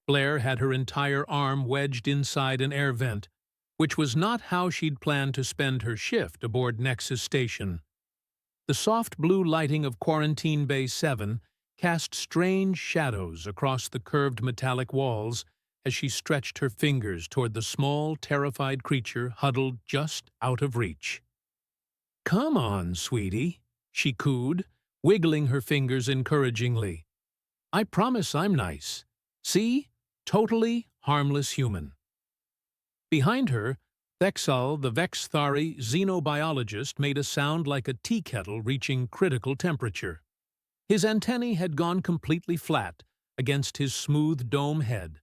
Blair had her entire arm wedged inside an air vent, which was not how she'd planned to spend her shift aboard Nexus station. The soft blue lighting of Quarantine Bay 7 cast strange shadows across the curved metallic walls as she stretched her fingers toward the small, terrified creature huddled just out of reach. "Come on, sweetie," she cooed, wiggling her fingers encouragingly. "I promise I'm nice. See? Totally harmless human." Behind her, Vexel, the Vexthari Xenobiologist, made a sound like a tea kettle reaching critical temperature. His antennae had gone completely flat against his smooth dome head,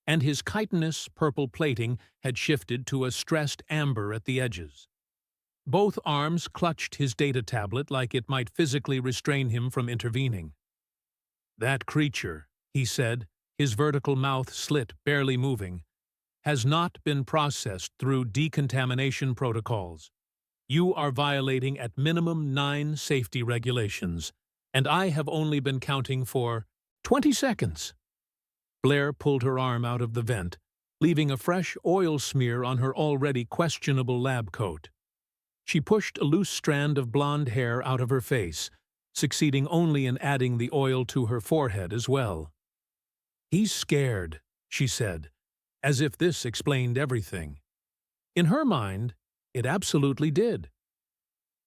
and his chitinous purple plating had shifted to a stressed amber at the edges. Both arms clutched his data tablet like it might physically restrain him from intervening. "That creature," he said, his vertical mouth slit, barely moving, "has not been processed through decontamination protocols. You are violating at minimum 9 safety regulations, and I have only been counting for 20 seconds. Blair pulled her arm out of the vent, leaving a fresh oil smear on her already questionable lab coat. She pushed a loose strand of blonde hair out of her face, succeeding only in adding the oil to her forehead as well. "He's scared," she said, as if this explained everything. In her mind, it absolutely did.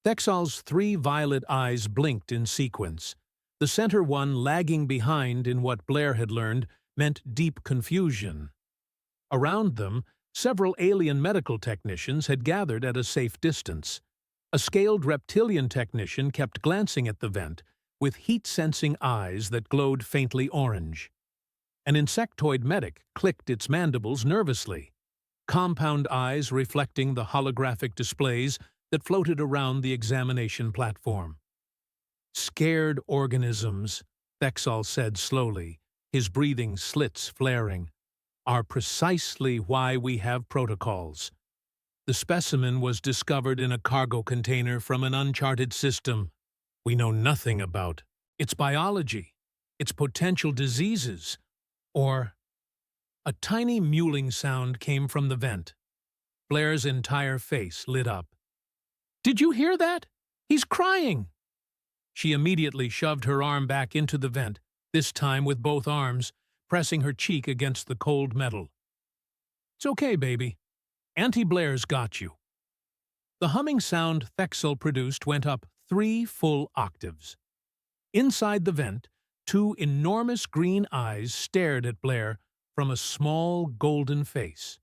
Vexel's 3 violet eyes blinked in sequence, the center one lagging behind in what Blair had learned meant deep confusion. Around them, several alien medical technicians had gathered at a safe distance. A scaled reptilian technician kept glancing at the vent, with heat-sensing eyes that glowed faintly orange. An insectoid medic clicked its mandibles nervously, compound eyes reflecting the holographic displays that floated around the examination platform. "Scared organisms," Vexel said slowly, his breathing slits flaring, "are precisely why we have protocols. The specimen was discovered in a cargo container from an uncharted system. We know nothing about its biology, its potential diseases, or—" A tiny mewling sound came from the vent. Blair's entire face lit up. "Did you hear that? He's crying!" She immediately shoved her arm back into the vent, this time with both arms, pressing her cheek against the cold metal. "It's okay, baby. Auntie Blair's got you." The humming sound Vexel produced went up 3 full octaves. Inside the vent, 2 enormous green eyes stared at Blair from a small golden face.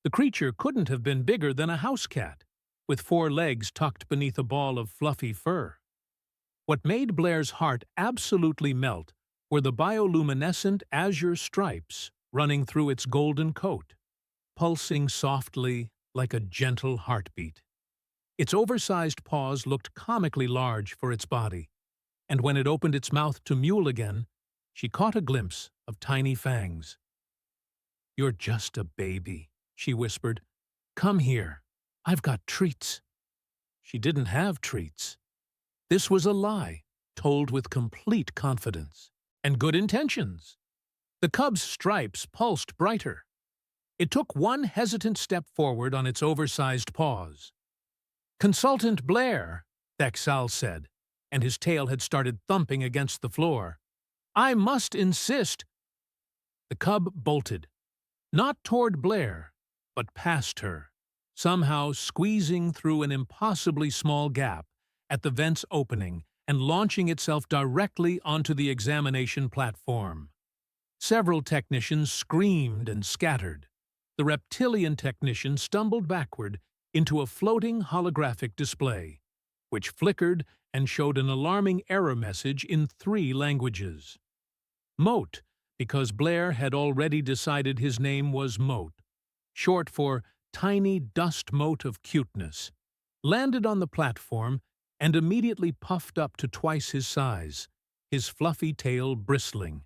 The creature couldn't have been bigger than a house cat, with 4 legs tucked beneath a ball of fluffy fur. What made Blair's heart absolutely melt were the bioluminescent azure stripes running through its golden coat, pulsing softly like a gentle heartbeat. Its oversized paws looked comically large for its body, and when it opened its mouth to mewl again, she caught a glimpse of tiny fangs. "You're just a baby," she whispered. "Come here. I've got treats." She didn't have treats. This was a lie, told with complete confidence and good intentions. The cub's stripes pulsed brighter. It took one hesitant step forward on its oversized paws. "Consultant Blair," Vexel said, and his tail had started thumping against the floor. "I must insist." The cub bolted, not toward Blair, but past her, somehow squeezing through an impossibly small gap at the vent's opening and launching itself directly onto the examination platform. Several technicians screamed and scattered. The reptilian technician stumbled backward into a floating holographic display, which flickered and showed an alarming error message in 3 languages. Moat, because Blair had already decided his name was Moat, short for tiny dust mote of cuteness, landed on the platform and immediately puffed up to twice his size, his fluffy tail bristling.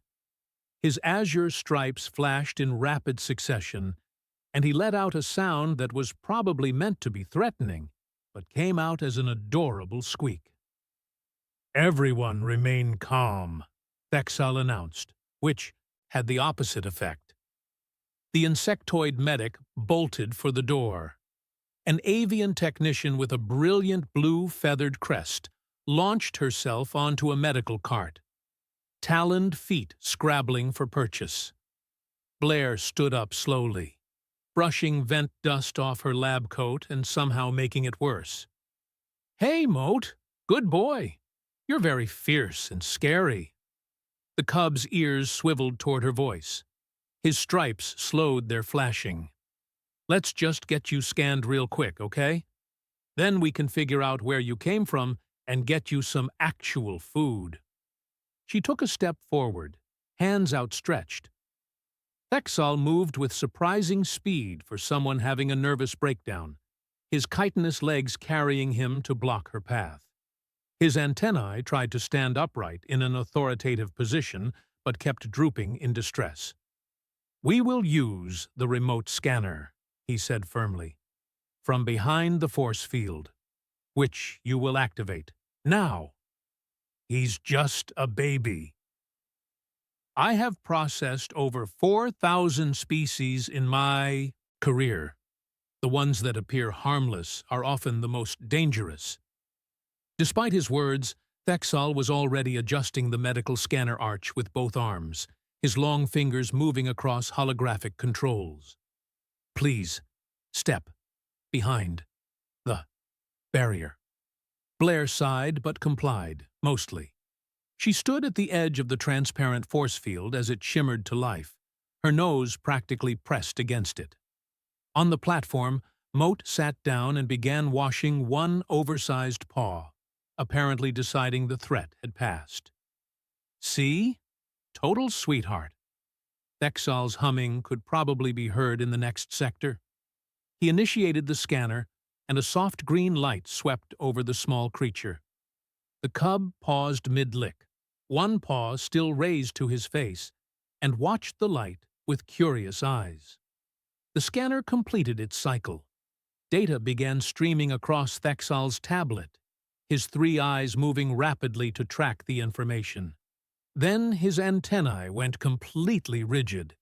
His azure stripes flashed in rapid succession, and he let out a sound that was probably meant to be threatening, but came out as an adorable squeak. "Everyone remain calm," Vexel announced, which, had the opposite effect. The insectoid medic bolted for the door. An avian technician with a brilliant blue feathered crest launched herself onto a medical cart, taloned feet scrabbling for purchase. Blair stood up slowly, brushing vent dust off her lab coat and somehow making it worse. "Hey, Moat! Good boy! You're very fierce and scary." The cub's ears swiveled toward her voice. His stripes slowed their flashing. "Let's just get you scanned real quick, okay? Then we can figure out where you came from and get you some actual food." She took a step forward, hands outstretched. Vexel moved with surprising speed for someone having a nervous breakdown, his chitinous legs carrying him to block her path. His antennae tried to stand upright in an authoritative position, but kept drooping in distress. "We will use the remote scanner," he said firmly, "from behind the force field, which you will activate now. He's just a baby. I have processed over 4,000 species in my career. The ones that appear harmless are often the most dangerous." Despite his words, Vexel was already adjusting the medical scanner arch with both arms, his long fingers moving across holographic controls. "Please, step behind the barrier." Blair sighed but complied, mostly. She stood at the edge of the transparent force field as it shimmered to life, her nose practically pressed against it. On the platform, Moat sat down and began washing one oversized paw, apparently deciding the threat had passed. "See? Total sweetheart." Vexel's humming could probably be heard in the next sector. He initiated the scanner, and a soft green light swept over the small creature. The cub paused mid-lick, one paw still raised to his face, and watched the light with curious eyes. The scanner completed its cycle. Data began streaming across Vexel's tablet, his three eyes moving rapidly to track the information. Then his antennae went completely rigid,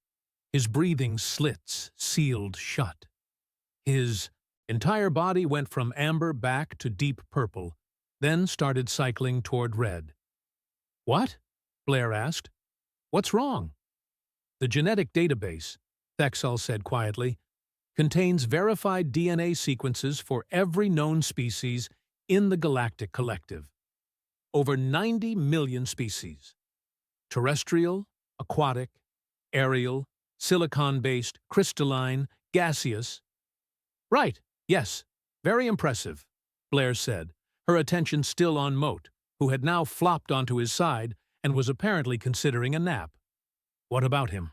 his breathing slits sealed shut. His entire body went from amber back to deep purple, then started cycling toward red. "What?" Blair asked. "What's wrong?" "The genetic database," Vexel said quietly, "contains verified DNA sequences for every known species in the galactic collective. Over 90 million species. Terrestrial, aquatic, aerial, silicon-based, crystalline, gaseous." "Right, yes, very impressive," Blair said, her attention still on Moat, who had now flopped onto his side and was apparently considering a nap. "What about him?"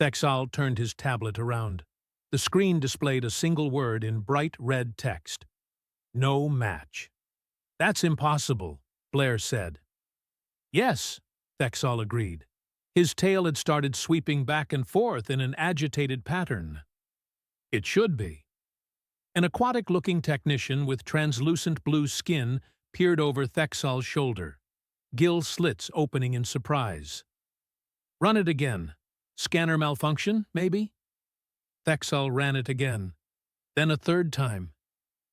Vexel turned his tablet around. The screen displayed a single word in bright red text. "No match." "That's impossible," Blair said. "Yes," Vexel agreed. His tail had started sweeping back and forth in an agitated pattern. "It should be." An aquatic-looking technician with translucent blue skin peered over Vexel's shoulder, gill slits opening in surprise. "Run it again. Scanner malfunction, maybe?" Vexel ran it again, then a third time.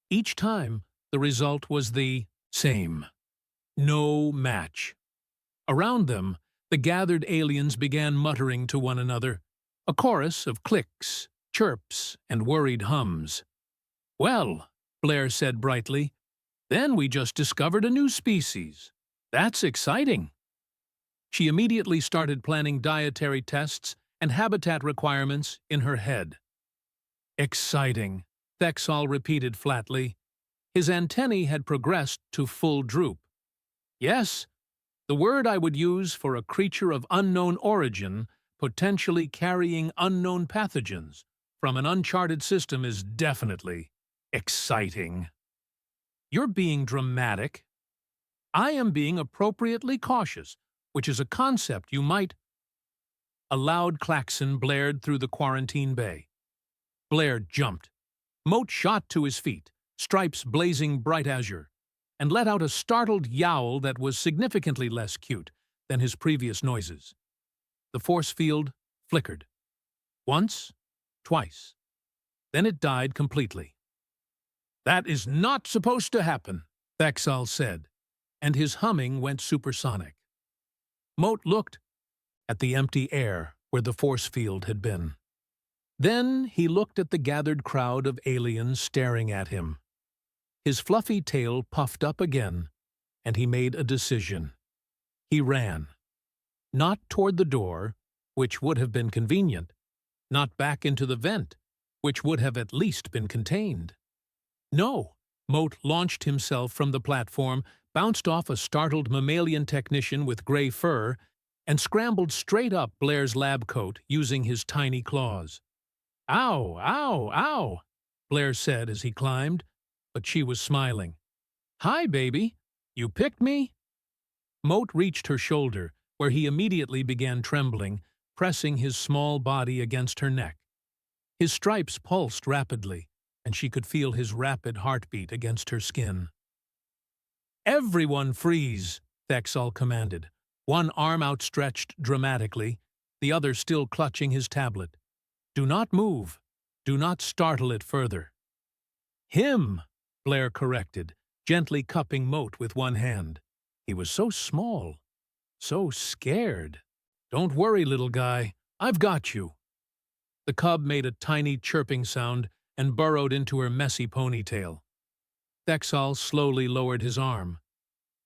Each time, the result was the same. No match. Around them, the gathered aliens began muttering to one another, a chorus of clicks, chirps, and worried hums. "Well," Blair said brightly, "then we just discovered a new species. That's exciting." She immediately started planning dietary tests and habitat requirements in her head. "Exciting," Vexel repeated flatly. His antennae had progressed to full droop. "Yes, the word I would use for a creature of unknown origin, potentially carrying unknown pathogens from an uncharted system is definitely exciting." "You're being dramatic." "I am being appropriately cautious, which is a concept you might—" A loud klaxon blared through the quarantine bay. Blair jumped. Moat shot to his feet, stripes blazing bright azure, and let out a startled yowl that was significantly less cute than his previous noises. The force field flickered. Once, twice. Then it died completely. "That is not supposed to happen," Vexel said, and his humming went supersonic. Moat looked at the empty air where the force field had been. Then he looked at the gathered crowd of aliens staring at him. His fluffy tail puffed up again, and he made a decision. He ran. Not toward the door, which would have been convenient. Not back into the vent, which would have at least been contained. No, Moat launched himself from the platform, bounced off a startled mammalian technician with gray fur, and scrambled straight up Blair's lab coat using his tiny claws. "Ow, ow, ow," Blair said as he climbed, but she was smiling. "Hi, baby. You picked me?" Moat reached her shoulder, where he immediately began trembling, pressing his small body against her neck. His stripes pulsed rapidly, and she could feel his rapid heartbeat against her skin. "Everyone freeze," Vexel commanded, one arm outstretched dramatically, the other still clutching his tablet. "Do not move. Do not startle it further." "Him," Blair corrected, gently cupping Moat with one hand. He was so small, so scared. "Don't worry, little guy. I've got you." The cub made a tiny chirping sound and burrowed into her messy ponytail. Vexel slowly lowered his arm.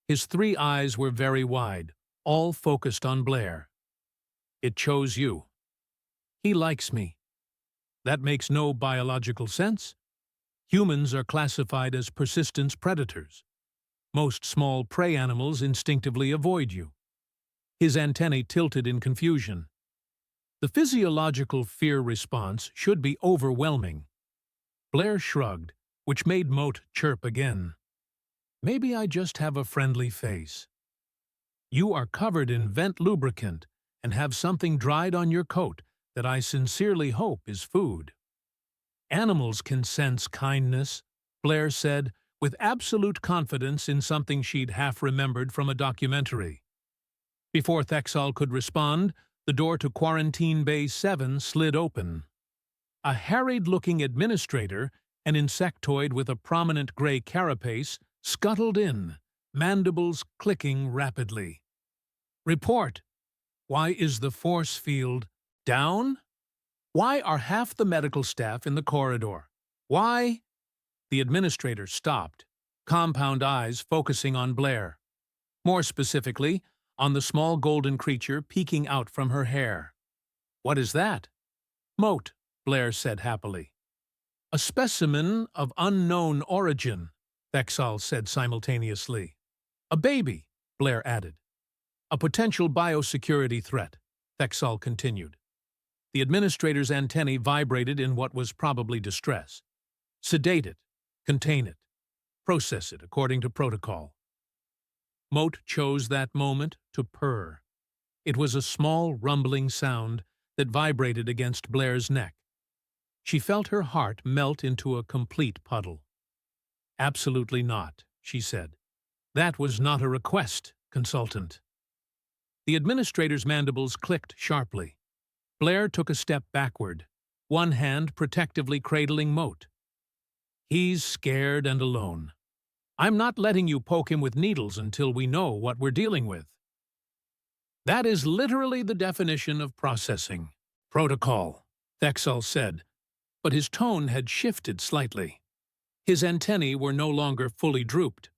His 3 eyes were very wide, all focused on Blair. "It chose you. He likes me. That makes no biological sense. Humans are classified as persistence predators. Most small prey animals instinctively avoid you." His antennae tilted in confusion. The physiological fear response should be overwhelming. Blair shrugged, which made Moat chirp again. "Maybe I just have a friendly face. You are covered in vent lubricant and have something dried on your coat that I sincerely hope is food." "Animals can sense kindness," Blair said, with absolute confidence in something she'd half-remembered from a documentary. Before Vexel could respond, the door to Quarantine Bay 7 slid open. A harried-looking administrator, an insectoid with a prominent gray carapace, scuttled in, mandibles clicking rapidly. "Report. Why is the force field down? Why are half the medical staff in the corridor? Why?" The administrator stopped, compound eyes focusing on Blair. More specifically, on the small golden creature peeking out from her hair. "What is that?" "Moat," Blair said happily. "A specimen of unknown origin," Vexel said simultaneously. "A baby," Blair added. "A potential biosecurity threat," Vexel continued. The administrator's antennae vibrated in what was probably distress. "Sedate it. Contain it. Process it according to protocol." Moat chose that moment to purr. It was a small, rumbling sound that vibrated against Blair's neck. She felt her heart melt into a complete puddle. "Absolutely not," she said. "That was not a request, consultant." The administrator's mandibles clicked sharply. Blair took a step backward, one hand protectively cradling Moat. "He's scared and alone. I'm not letting you poke him with needles until we know what we're dealing with." "That is literally the definition of processing. Protocol," Vexel said, but his tone had shifted slightly. His antennae were no longer fully drooped.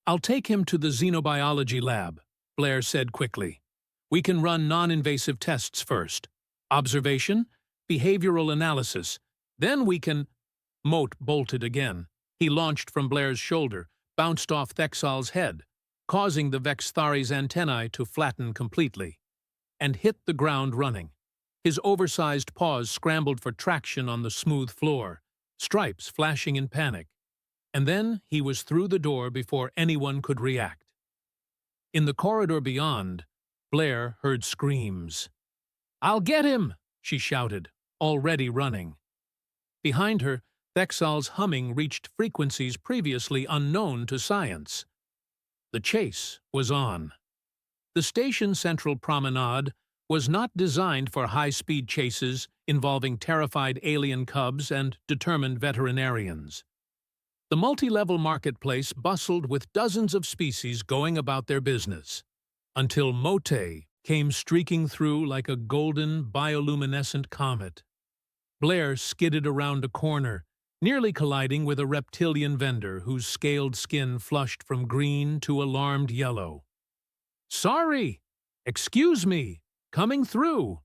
"I'll take him to the xenobiology lab," Blair said quickly. "We can run non-invasive tests first. Observation, behavioral analysis. Then we can—" Moat bolted again. He launched from Blair's shoulder, bounced off Vexel's head, causing the Vexthari's antennae to flatten completely, and hit the ground running. His oversized paws scrambled for traction on the smooth floor, stripes flashing in panic. And then he was through the door before anyone could react. In the corridor beyond, Blair heard screams. "I'll get him!" she shouted, already running. Behind her, Vexel's humming reached frequencies previously unknown to science. The chase was on. The station's central promenade was not designed for high-speed chases involving terrified alien cubs and determined veterinarians. The multi-level marketplace bustled with dozens of species going about their business, until Moat came streaking through like a golden, bioluminescent comet. Blair skidded around a corner, nearly colliding with a reptilian vendor whose scaled skin flushed from green to alarmed yellow. "Sorry! Excuse me! Coming through!"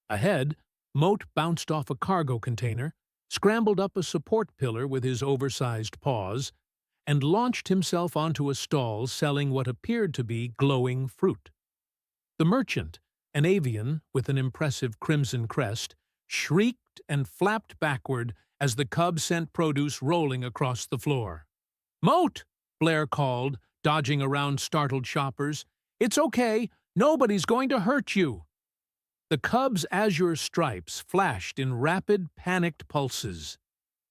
Ahead, Moat bounced off a cargo container, scrambled up a support pillar with his oversized paws, and launched himself onto a stall selling what appeared to be glowing fruit. The merchant, an avian with an impressive crimson crest, shrieked and flapped backward as the cub sent produce rolling across the floor. "Moat!" Blair called, dodging around startled shoppers. "It's okay. Nobody's going to hurt you." The cub's azure stripes flashed in rapid, panicked pulses.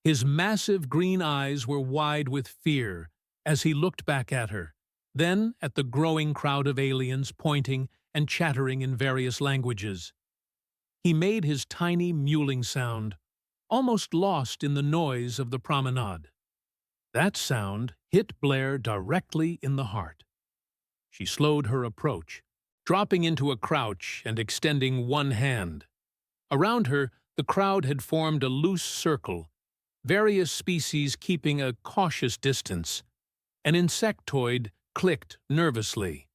His massive green eyes were wide with fear as he looked back at her, then at the growing crowd of aliens pointing and chattering in various languages. He made his tiny mewling sound, almost lost in the noise of the promenade. That sound hit Blair directly in the heart. She slowed her approach, dropping into a crouch and extending one hand. Around her, the crowd had formed a loose circle, various species keeping a cautious distance. An insectoid clicked nervously.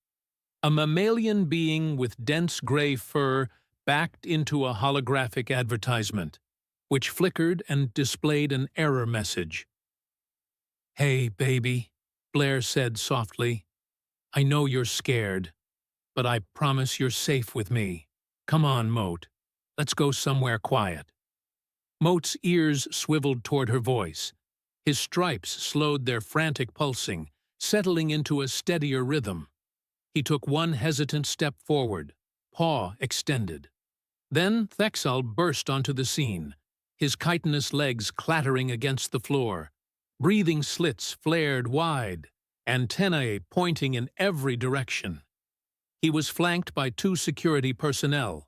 A mammalian being with dense gray fur backed into a holographic advertisement, which flickered and displayed an error message. "Hey, baby," Blair said softly. "I know you're scared, but I promise you're safe with me. Come on, Moat. Let's go somewhere quiet." Moat's ears swiveled toward her voice. His stripes slowed their frantic pulsing, settling into a steadier rhythm. He took one hesitant step forward, paw extended. Then Vexel burst onto the scene, his chitinous legs clattering against the floor. Breathing slits flared wide, antennae pointing in every direction. He was flanked by 2 security personnel,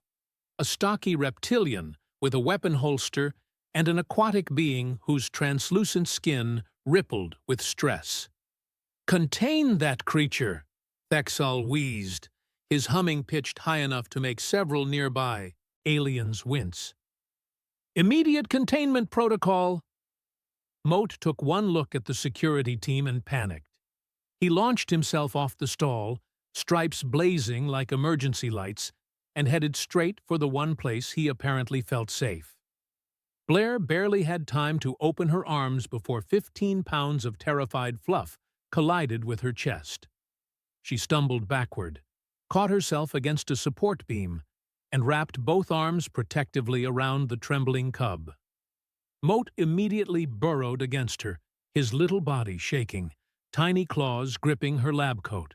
a stocky reptilian with a weapon holster and an aquatic being whose translucent skin rippled with stress. "Contain that creature!" Vexel wheezed, his humming pitched high enough to make several nearby aliens wince. "Immediate containment protocol!" Moat took one look at the security team and panicked. He launched himself off the stall, stripes blazing like emergency lights, and headed straight for the one place he apparently felt safe. Blair barely had time to open her arms before 15 pounds of terrified fluff collided with her chest. She stumbled backward, caught herself against a support beam, and wrapped both arms protectively around the trembling cub. Moat immediately burrowed against her, his little body shaking, tiny claws gripping her lab coat.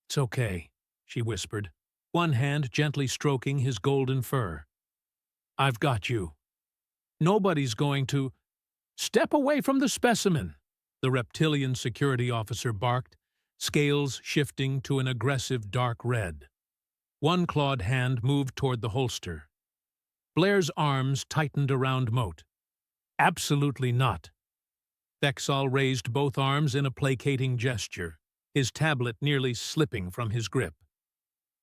"It's okay," she whispered, one hand gently stroking his golden fur. "I've got you. Nobody's going to—" "Step away from the specimen," the reptilian security officer barked, scales shifting to an aggressive dark red. One clawed hand moved toward the holster. Blair's arms tightened around Moat. "Absolutely not." Vexel raised both arms in a placating gesture, his tablet nearly slipping from his grip.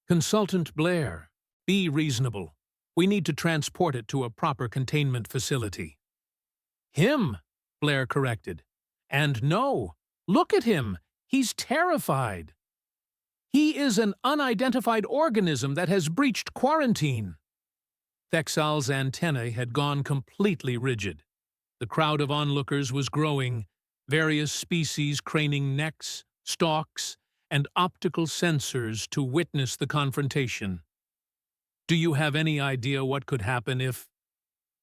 "Consultant Blair, be reasonable. We need to transport it to a proper containment facility." "Him," Blair corrected. "And no, look at him. He's terrified. He is an unidentified organism that has breached quarantine." Vexel's antennae had gone completely rigid. The crowd of onlookers was growing, various species craning necks, stalks, and optical sensors to witness the confrontation. "Do you have any idea what could happen if—"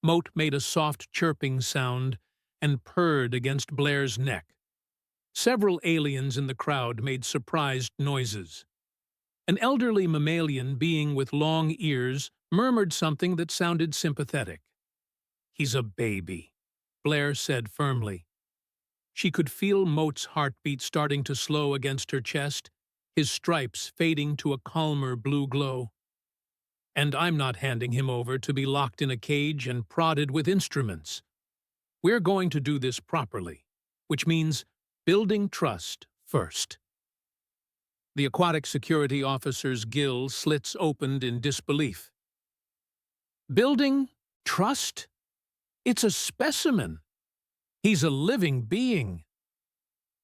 Moat made a soft chirping sound and purred against Blair's neck. Several aliens in the crowd made surprised noises. An elderly mammalian being with long ears murmured something that sounded sympathetic. "He's a baby," Blair said firmly. She could feel Moat's heartbeat starting to slow against her chest, his stripes fading to a calmer blue glow. And I'm not handing him over to be locked in a cage and prodded with instruments. We're going to do this properly, which means building trust first. The aquatic security officer's gill slits opened in disbelief. Building trust? It's a specimen. He's a living being.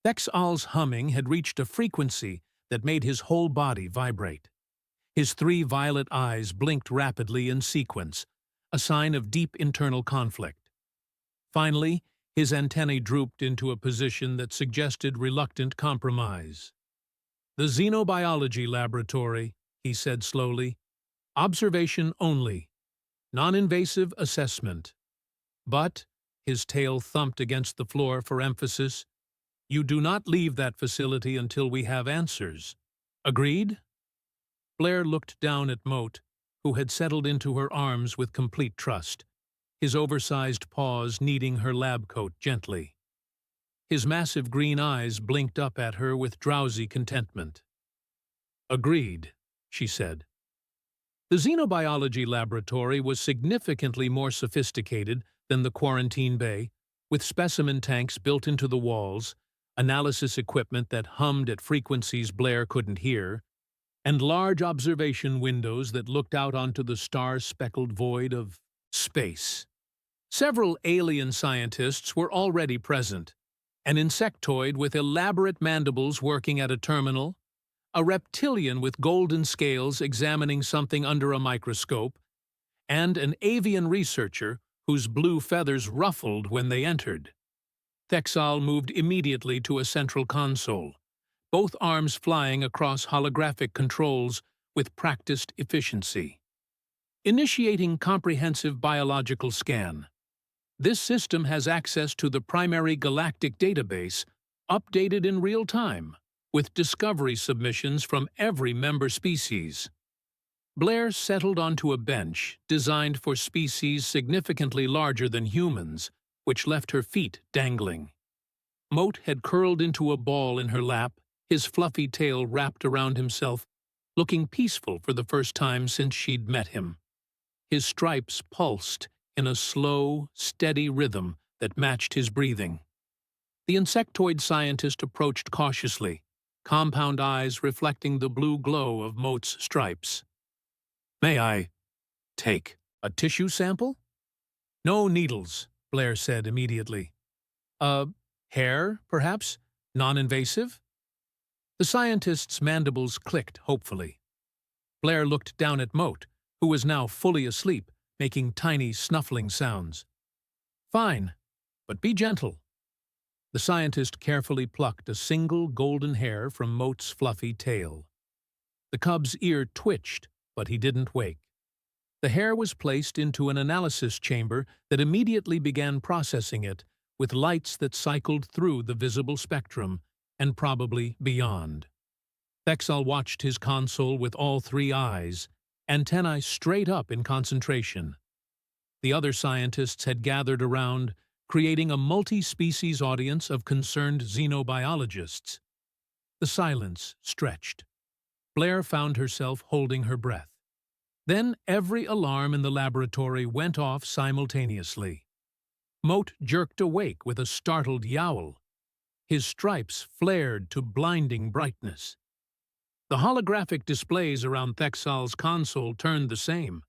Vexel's humming had reached a frequency that made his whole body vibrate. His 3 violet eyes blinked rapidly in sequence, a sign of deep internal conflict. Finally, his antennae drooped into a position that suggested reluctant compromise. "The Xenobiology Laboratory," he said slowly. "Observation only. Non-invasive assessment. But," his tail thumped against the floor for emphasis, "you do not leave that facility until we have answers. Agreed?" Blair looked down at Moat, who had settled into her arms with complete trust, his oversized paws kneading her lab coat gently. His massive green eyes blinked up at her with drowsy contentment. "Agreed," she said. The Xenobiology Laboratory was significantly more sophisticated than the quarantine bay, with specimen tanks built into the walls, analysis equipment that hummed at frequencies Blair couldn't hear, and large observation windows that looked out onto the star-speckled void of space. Several alien scientists were already present: an insectoid with elaborate mandibles working at a terminal, a reptilian with golden scales examining something under a microscope, and an avian researcher whose blue feathers ruffled when they entered. Vexel moved immediately to a central console, both arms flying across holographic controls with practiced efficiency. Initiating comprehensive biological scan. This system has access to the primary galactic database, updated in real time, with discovery submissions from every member species. Blair settled onto a bench designed for species significantly larger than humans, which left her feet dangling. Moat had curled into a ball in her lap, his fluffy tail wrapped around himself, looking peaceful for the first time since she'd met him. His stripes pulsed in a slow, steady rhythm that matched his breathing. The insectoid scientist approached cautiously, compound eyes reflecting the blue glow of Moat's stripes. "May I take a tissue sample?" "No needles," Blair said immediately. Hair, perhaps? Non-invasive?" The scientist's mandibles clicked hopefully. Blair looked down at Moat, who was now fully asleep, making tiny snuffling sounds. "Fine, but be gentle." The scientist carefully plucked a single golden hair from Moat's fluffy tail. The cub's ear twitched, but he didn't wake. The hair was placed into an analysis chamber that immediately began processing it with lights that cycled through the visible spectrum and probably beyond. Vexel watched his console with all 3 eyes, antennae straight up in concentration. The other scientists had gathered around, creating a multi-species audience of concerned xenobiologists. The silence stretched. Blair found herself holding her breath. Then every alarm in the laboratory went off simultaneously. Moat jerked awake with a startled yowl. His stripes flared to blinding brightness. The holographic displays around Vexel's console turned the same,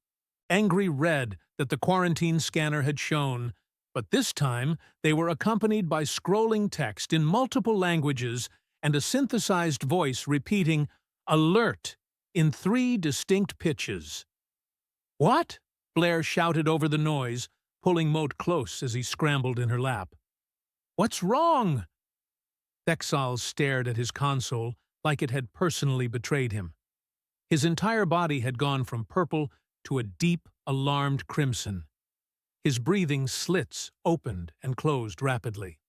angry red that the quarantine scanner had shown, but this time they were accompanied by scrolling text in multiple languages and a synthesized voice repeating "Alert" in 3 distinct pitches. "What?" Blair shouted over the noise, pulling Moat close as he scrambled in her lap. "What's wrong?" Vexel stared at his console like it had personally betrayed him. His entire body had gone from purple to a deep, alarmed crimson. His breathing slits opened and closed rapidly.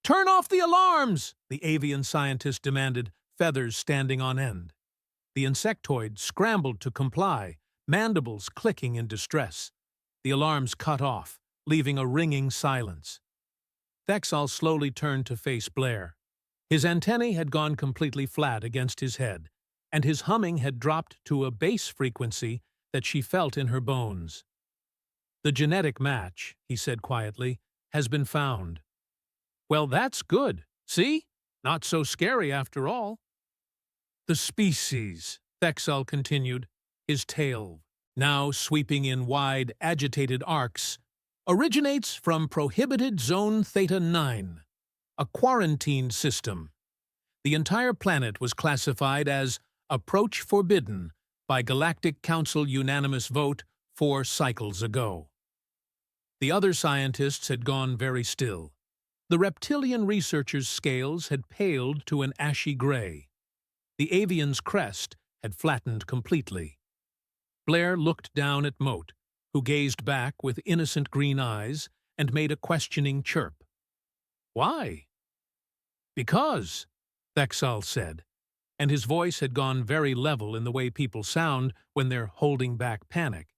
"Turn off the alarms!" the avian scientist demanded, feathers standing on end. The insectoid scrambled to comply, mandibles clicking in distress. The alarms cut off, leaving a ringing silence. Vexel slowly turned to face Blair. His antennae had gone completely flat against his head, and his humming had dropped to a bass frequency that she felt in her bones. "The genetic match," he said quietly, "has been found." "Well, that's good. See? Not so scary after all." "The species," Vexel continued, his tail now sweeping in wide, agitated arcs, "originates from prohibited Zone Theta 9, a quarantined system. The entire planet was classified as Approach Forbidden by Galactic Council unanimous vote 4 cycles ago." The other scientists had gone very still. The reptilian researchers' scales had paled to an ashy gray. The avian's crest had flattened completely. Blair looked down at Moat, who gazed back with innocent green eyes and made a questioning chirp. "Why?" "Because," Vexel said, and his voice had gone very level in the way people sound when they're holding back panic.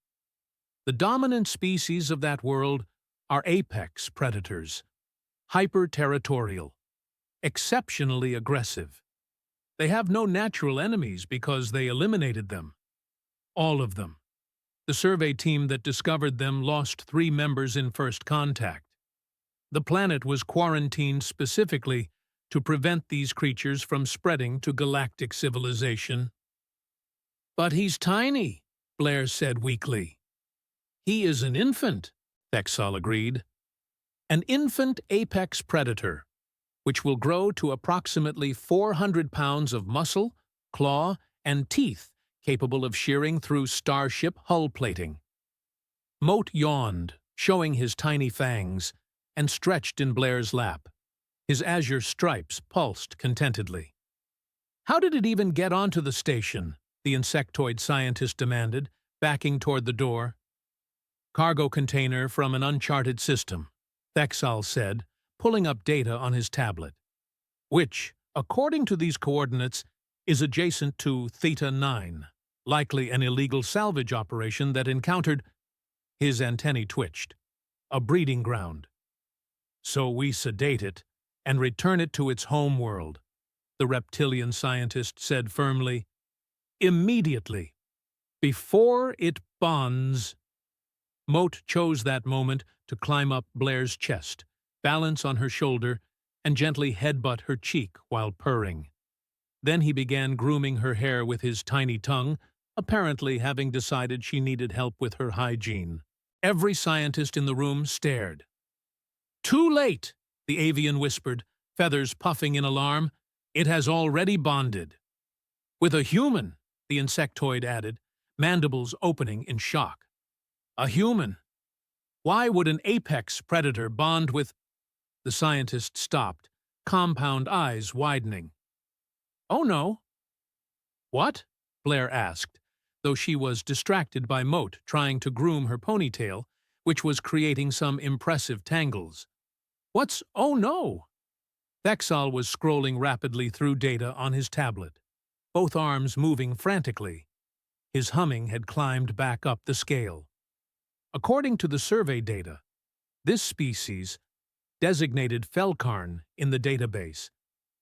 "The dominant species of that world are apex predators, hyper-territorial, exceptionally aggressive. They have no natural enemies because they eliminated them. All of them. The survey team that discovered them lost 3 members in first contact. The planet was quarantined specifically to prevent these creatures from spreading to galactic civilization." "But he's tiny," Blair said weakly. "He is an infant," Vexel agreed. "An infant apex predator, which will grow to approximately 400 pounds of muscle, claw, and teeth capable of shearing through starship hull plating." Moat yawned, showing his tiny fangs, and stretched in Blair's lap. His azure stripes pulsed contentedly. "How did it even get onto the station?" the insectoid scientist demanded, backing toward the door. "Cargo container from an uncharted system," Vexel said, pulling up data on his tablet, "which, according to these coordinates, is adjacent to Theta 9, likely an illegal salvage operation that encountered—" His antennae twitched. "A breeding ground. So we sedate it and return it to its home world," the reptilian scientist said firmly. "Immediately. Before it bonds." Moat chose that moment to climb up Blair's chest, balance on her shoulder, and gently headbutt her cheek while purring. Then he began grooming her hair with his tiny tongue, apparently having decided she needed help with her hygiene. Every scientist in the room stared. "Too late," the avian whispered, feathers puffing in alarm. "It has already bonded." "With a human," the insectoid added, mandibles opening in shock. "A human? Why would an apex predator bond with—" The scientist stopped, compound eyes widening. "Oh no." "What?" Blair asked, though she was distracted by Moat trying to groom her ponytail, which was creating some impressive tangles. "What's oh no?" Vexel was scrolling rapidly through data on his tablet, both arms moving frantically. His humming had climbed back up the scale. According to the survey data, this species, designated Felkarn in the database,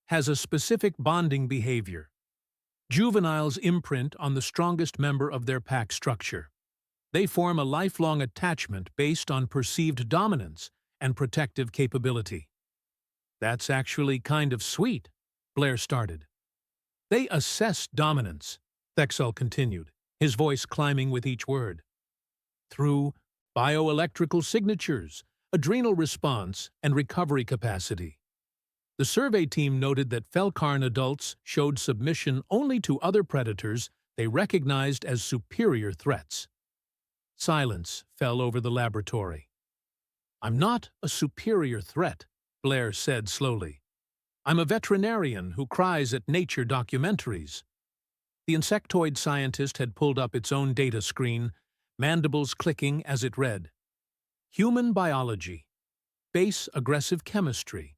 has a specific bonding behavior. Juveniles imprint on the strongest member of their pack structure. They form a lifelong attachment based on perceived dominance and protective capability. "That's actually kind of sweet," Blair started. "They assess dominance," Vexel continued, his voice climbing with each word, "through bioelectrical signatures, adrenal response, and recovery capacity. The survey team noted that Felkarn adults showed submission only to other predators they recognized as superior threats." Silence fell over the laboratory. "I'm not a superior threat," Blair said slowly. "I'm a veterinarian who cries at nature documentaries." The insectoid scientist had pulled up its own data screen, mandibles clicking as it read, "Human biology, base aggressive chemistry,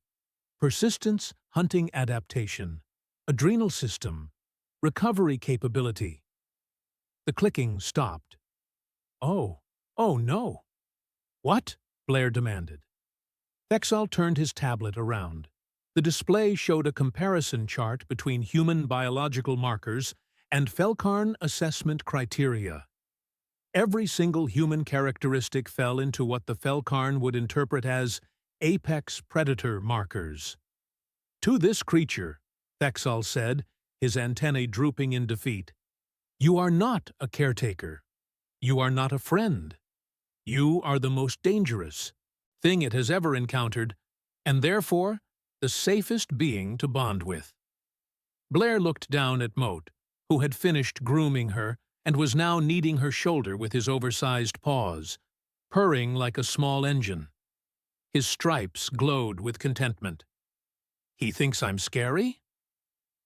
persistence hunting adaptation, adrenal system, recovery capability." The clicking stopped. Oh no." "What?" Blair demanded. Vexel turned his tablet around. The display showed a comparison chart between human biological markers and Felkarn assessment criteria. Every single human characteristic fell into what the Felkarn would interpret as apex predator markers. To this creature, Vexel said, his antennae drooping in defeat, "You are not a caretaker. You are not a friend. You are the most dangerous thing it has ever encountered, and therefore the safest being to bond with." Blair looked down at Moat, who had finished grooming her and was now kneading her shoulder with his oversized paws, purring like a small engine. His stripes glowed with contentment. "He thinks I'm scary?"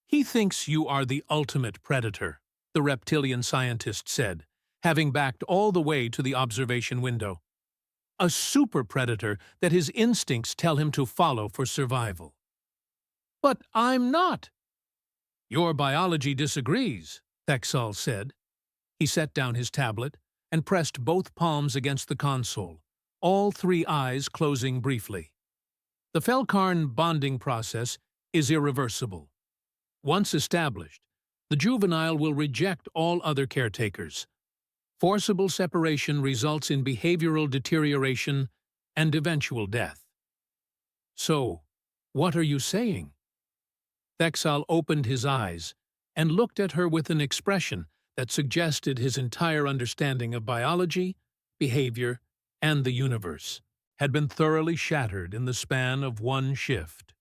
"He thinks you are the ultimate predator," the reptilian scientist said, having backed all the way to the observation window. "A super predator that his instincts tell him to follow for survival." "But I'm not." "Your biology disagrees," Vexel said. He set down his tablet and pressed both palms against the console, all three eyes closing briefly. "The Felkarn bonding process is irreversible. Once established, the juvenile will reject all other caretakers. Forcible separation results in behavioral deterioration and eventual death." "So, what are you saying?" Vexel opened his eyes and looked at her with an expression that suggested his entire understanding of biology, behavior, and the universe had been thoroughly shattered in the span of one shift.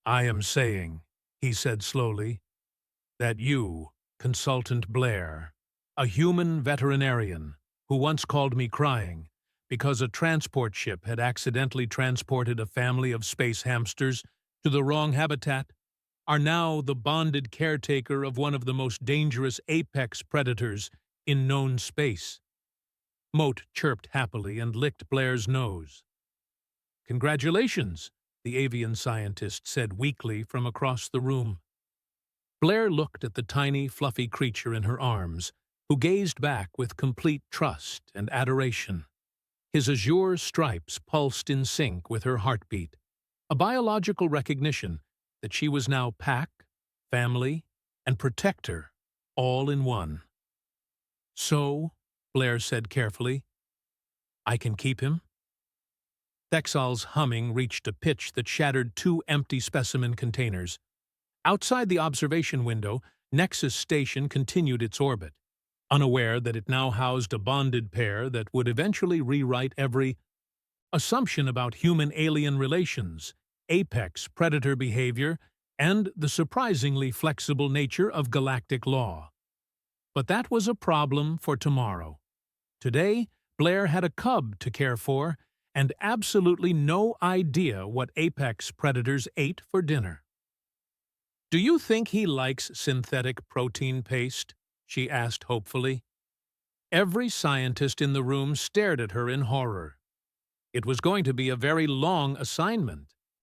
"I am saying," he said slowly, "that you, Consultant Blair, a human veterinarian who once called me crying because a transport ship had accidentally transported a family of space hamsters to the wrong habitat, are now the bonded caretaker of one of the most dangerous apex predators in known space." Moat chirped happily and licked Blair's nose. "Congratulations," the avian scientist said weakly from across the room. Blair looked at the tiny, fluffy creature in her arms, who gazed back with complete trust and adoration. His azure stripes pulsed in sync with her heartbeat, a biological recognition that she was now pack, family, and protector, all in one. "So," Blair said carefully, "I can keep him?" Vexel's humming reached a pitch that shattered two empty specimen containers. Outside the observation window, Nexus Station continued its orbit, unaware that it now housed a bonded pair that would eventually rewrite every assumption about human-alien relations, apex predator behavior, and the surprisingly flexible nature of galactic law. But that was a problem for tomorrow. Today, Blair had a cub to care for and absolutely no idea what apex predators ate for dinner. "Do you think he likes synthetic protein paste?" she asked hopefully. Every scientist in the room stared at her in horror. It was going to be a very long assignment,